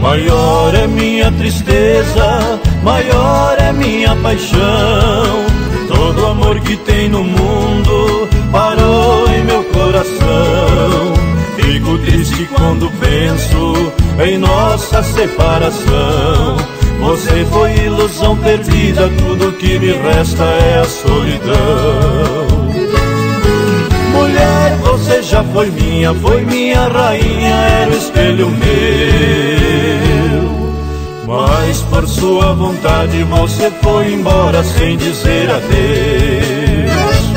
Maior é minha tristeza, maior é minha paixão. Todo amor que tem no mundo parou em meu coração. Fico triste quando penso em nossa separação. Você foi ilusão perdida, tudo que me resta é a solidão. Mulher, você já foi minha rainha, era o espelho meu. Mas por sua vontade você foi embora sem dizer adeus.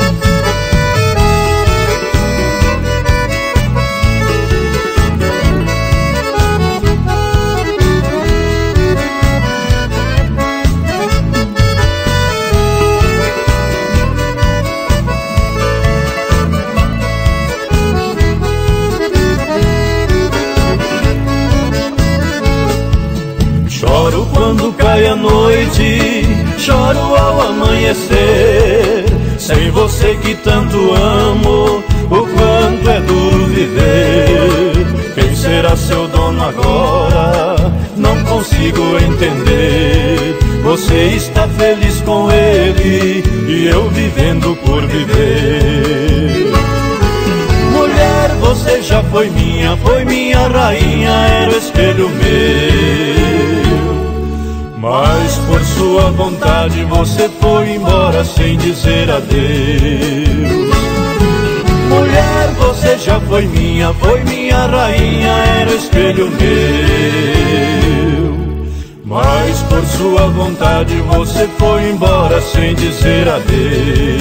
Choro quando cai a noite, choro ao amanhecer. Sem você que tanto amo, o quanto é duro viver. Quem será seu dono agora? Não consigo entender. Você está feliz com ele e eu vivendo por viver. Mulher, você já foi minha rainha, era o espelho meu. Mas por sua vontade você foi embora sem dizer adeus. Mulher, você já foi minha rainha, era o espelho meu. Mas por sua vontade você foi embora sem dizer adeus.